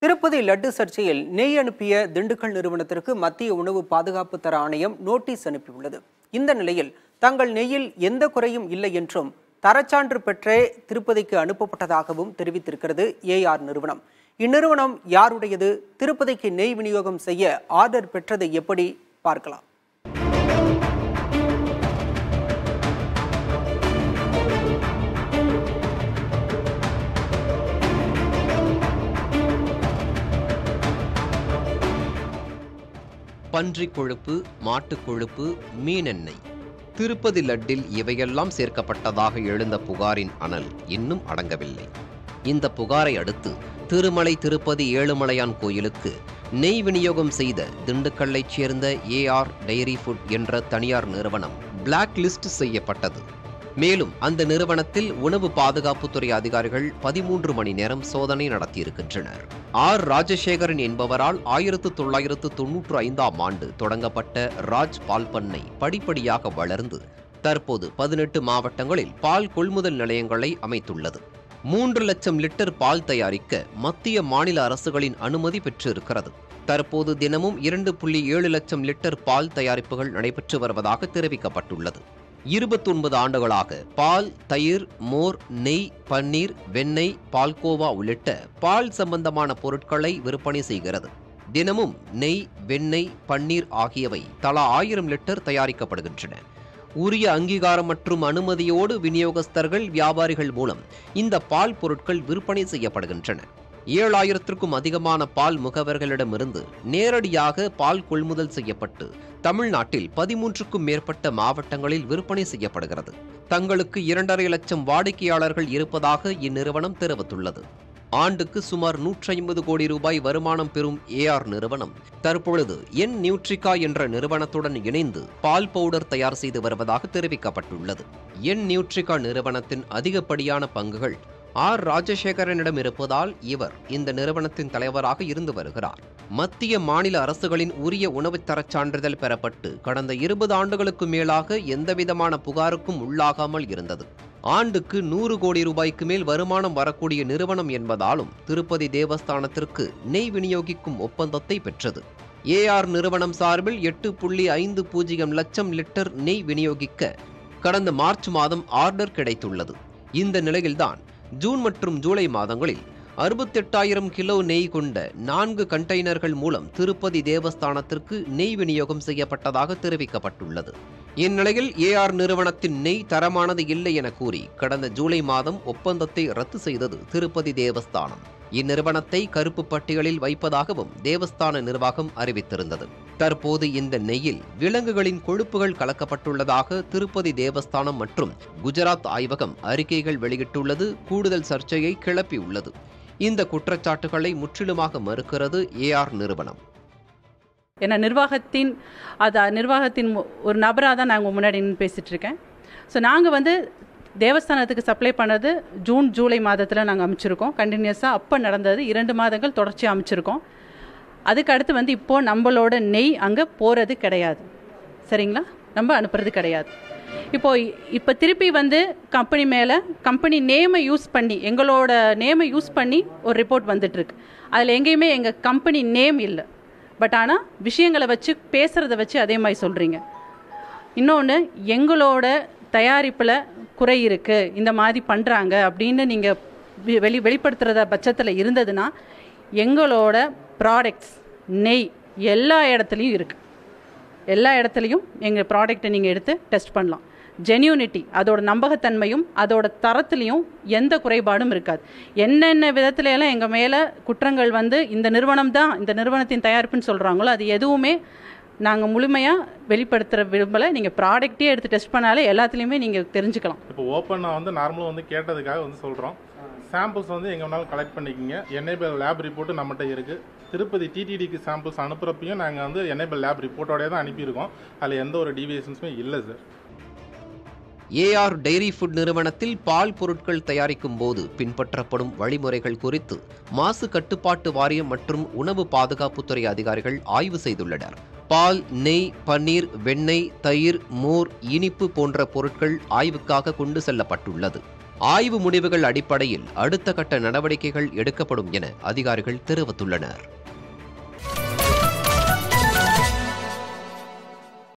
திருப்பதி லட்டு சர்ச்சையில் நெய் அனுப்பிய திண்டுக்கல் நிறுவனத்திற்கு மத்திய உணவு பாதுகாப்பு தர ஆணையம் நோட்டீஸ் அனுப்பியுள்ளது. இந்த நிலையில் தங்கள் நெய்யில் எந்த குறையும் இல்லை என்றும் தரச்சான்று பெற்றே திருப்பதிக்கு அனுப்பப்பட்டதாகவும் தெரிவித்திருக்கிறது ஏஆர் நிறுவனம். இந்நிறுவனம் யாருடையது? திருப்பதிக்கு நெய் விநியோகம் செய்ய ஆர்டர் பெற்றது எப்படி? பார்க்கலாம். பன்றி கொழுப்பு, மாட்டுக் கொழுப்பு, மீனெண்ணெய், திருப்பதி லட்டில் இவையெல்லாம் சேர்க்கப்பட்டதாக எழுந்த புகாரின் அனல் இன்னும் அடங்கவில்லை. இந்த புகாரை அடுத்து திருமலை திருப்பதி ஏழுமலையான் கோயிலுக்கு நெய் விநியோகம் செய்த திண்டுக்கல்லைச் சேர்ந்த ஏஆர் டைரி ஃபுட் என்ற தனியார் நிறுவனம் பிளாக் லிஸ்ட் செய்யப்பட்டது. மேலும் அந்த நிறுவனத்தில் உணவு பாதுகாப்புத்துறை அதிகாரிகள் 13 மணி நேரம் சோதனை நடத்தியிருக்கின்றனர். ஆர் ராஜசேகரன் என்பவரால் 1995ஆம் ஆண்டு தொடங்கப்பட்ட ராஜ் பால் பண்ணை படிப்படியாக வளர்ந்து தற்போது 18 மாவட்டங்களில் பால் கொள்முதல் நிலையங்களை அமைத்துள்ளது. 3 லட்சம் லிட்டர் பால் தயாரிக்க மத்திய மாநில அரசுகளின் அனுமதி பெற்றிருக்கிறது. தற்போது தினமும் 2.7 லட்சம் லிட்டர் பால் தயாரிப்புகள் நடைபெற்று வருவதாக தெரிவிக்கப்பட்டுள்ளது. 29 ஆண்டுகளாக பால், தயிர், மோர், நெய், பன்னீர், வெண்ணெய், பால்கோவா உள்ளிட்ட பால் சம்பந்தமான பொருட்களை விற்பனை செய்கிறது. தினமும் நெய், வெண்ணெய், பன்னீர் ஆகியவை தலா 1000 லிட்டர் தயாரிக்கப்படுகின்றன. உரிய அங்கீகாரம் மற்றும் அனுமதியோடு விநியோகஸ்தர்கள், வியாபாரிகள் மூலம் இந்த பால் பொருட்கள் விற்பனை செய்யப்படுகின்றன. 7000க்கும் அதிகமான பால் முகவர்களிடமிருந்து நேரடியாக பால் கொள்முதல் செய்யப்பட்டு தமிழ்நாட்டில் 13க்கும் மேற்பட்ட மாவட்டங்களில் விற்பனை செய்யப்படுகிறது. தங்களுக்கு 2.5 லட்சம் வாடிக்கையாளர்கள் இருப்பதாக இந்நிறுவனம் தெரிவித்துள்ளது. ஆண்டுக்கு சுமார் 150 கோடி ரூபாய் வருமானம் பெறும் ஏஆர் நிறுவனம் தற்பொழுது என் நியூட்ரிகா என்ற நிறுவனத்துடன் இணைந்து பால் பவுடர் தயார் செய்து வருவதாக தெரிவிக்கப்பட்டுள்ளது. என் நியூட்ரிகா நிறுவனத்தின் அதிகப்படியான பங்குகள் ஆர் ராஜசேகரனிடம் இருப்பதால் இவர் இந்த நிறுவனத்தின் தலைவராக இருந்து வருகிறார். மத்திய மாநில அரசுகளின் உரிய உணவுத் தரச் சான்றிதழ் பெறப்பட்டு கடந்த 20 ஆண்டுகளுக்கு மேலாக எந்தவிதமான புகாருக்கும் உள்ளாகாமல் இருந்தது. ஆண்டுக்கு 100 கோடி ரூபாய்க்கு மேல் வருமானம் வரக்கூடிய நிறுவனம் என்பதாலும் திருப்பதி தேவஸ்தானத்திற்கு நெய் விநியோகிக்கும் ஒப்பந்தத்தை பெற்றது. ஏஆர் நிறுவனம் சார்பில் 8.50 லட்சம் லிட்டர் நெய் விநியோகிக்க கடந்த மார்ச் மாதம் ஆர்டர் கிடைத்துள்ளது. இந்த நிலையில்தான் ஜூன் மற்றும் ஜூலை மாதங்களில் 68,000 கிலோ நெய் கொண்ட 4 கண்டெய்னர்கள் மூலம் திருப்பதி தேவஸ்தானத்திற்கு நெய் விநியோகம் செய்யப்பட்டதாக தெரிவிக்கப்பட்டுள்ளது. இந்நிலையில் ஏஆர் நிறுவனத்தின் நெய் தரமானது இல்லை என கூறி கடந்த ஜூலை மாதம் ஒப்பந்தத்தை ரத்து செய்தது திருப்பதி தேவஸ்தானம். இந்நிறுவனத்தை கருப்பு பட்டியலில் வைப்பதாகவும் தேவஸ்தான நிர்வாகம் அறிவித்திருந்தது. தற்போது இந்த நெய்யில் விலங்குகளின் கொழுப்புகள் கலக்கப்பட்டுள்ளதாக திருப்பதி தேவஸ்தானம் மற்றும் குஜராத் ஆய்வகம் அறிக்கைகள் வெளியிட்டுள்ளது கூடுதல் சர்ச்சையை கிளப்பியுள்ளது. இந்த குற்றச்சாட்டுகளை முற்றிலுமாக மறுக்கிறது ஏஆர் நிறுவனம். ஏன்னா நிர்வாகத்தின் ஒரு நபராக தான் நாங்கள் முன்னாடி பேசிகிட்டு இருக்கேன். ஸோ நாங்கள் தேவஸ்தானத்துக்கு சப்ளை பண்ணது ஜூன் ஜூலை மாதத்தில் நாங்கள் அமைச்சிருக்கோம். கண்டினியூஸாக அப்போ நடந்தது 2 மாதங்கள் தொடர்ச்சியாக அமைச்சிருக்கோம். அதுக்கு அடுத்து இப்போது நம்மளோட நெய் அங்கே போகிறது கிடையாது. சரிங்களா? நம்ம அனுப்புறது கிடையாது. இப்போ திருப்பி கம்பெனி மேலே கம்பெனி நேமை யூஸ் பண்ணி, எங்களோட நேமை யூஸ் பண்ணி ஒரு ரிப்போர்ட் வந்துட்டுருக்கு. அதில் எங்கேயுமே எங்கள் கம்பெனி நேம் இல்லை. பட் ஆனால் விஷயங்களை வச்சு பேசுகிறத வச்சு அதே மாதிரி சொல்கிறீங்க. இன்னொன்று, எங்களோட தயாரிப்பில் குறை இருக்குது, இந்த மாதிரி பண்ணுறாங்க அப்படின்னு நீங்கள் வெளிப்படுத்துகிறத பட்சத்தில் இருந்ததுன்னா எங்களோட ப்ராடக்ட்ஸ் நெய் எல்லா இடத்துலையும் இருக்குது. எல்லா இடத்துலையும் எங்கள் ப்ராடக்டை நீங்கள் எடுத்து டெஸ்ட் பண்ணலாம். ஜென்யூனிட்டி, அதோட நம்பகத்தன்மையும் அதோட தரத்துலையும் எந்த குறைபாடும் இருக்காது. என்னென்ன விதத்துல எல்லாம் எங்கள் மேலே குற்றங்கள் இந்த நிறுவனம் தான் இந்த நிறுவனத்தின் தயாரிப்புன்னு சொல்கிறாங்களோ அது எதுவுமே நாங்கள் முழுமையாக வெளிப்படுத்துகிற விரும்பலை. நீங்கள் ப்ராடக்ட்டே எடுத்து டெஸ்ட் பண்ணாலே எல்லாத்துலேயுமே நீங்கள் தெரிஞ்சுக்கலாம். இப்போ ஓப்பனாக நார்மலாக கேட்டதுக்காக சொல்கிறோம். சாம்பிள்ஸ் எங்கே வேணாலும் கலெக்ட் பண்ணிக்கிங்க. எனேபிள் லேப் ரிப்போர்ட்டு நம்மகிட்ட இருக்குது. திருப்பதி டிடிடிக்கு சாம்பிள்ஸ் அனுப்புகிறப்பையும் நாங்கள் எனேபிள் லேப் ரிப்போர்ட்டோடய தான் அனுப்பியிருக்கோம். அதில் எந்த ஒரு டீவியேஷன்ஸுமே இல்லை சார். ஏஆர் டைரி ஃபுட் நிறுவனத்தில் பால் பொருட்கள் தயாரிக்கும் போது பின்பற்றப்படும் வழிமுறைகள் குறித்து மாசு கட்டுப்பாட்டு வாரியம் மற்றும் உணவு பாதுகாப்புத்துறை அதிகாரிகள் ஆய்வு செய்துள்ளனர். பால், நெய், பன்னீர், வெண்ணெய், தயிர், மோர், இனிப்பு போன்ற பொருட்கள் ஆய்வுக்காக கொண்டு செல்லப்பட்டுள்ளது. ஆய்வு முடிவுகள் அடிப்படையில் அடுத்த கட்ட நடவடிக்கைகள் எடுக்கப்படும் என அதிகாரிகள் தெரிவித்துள்ளனர்.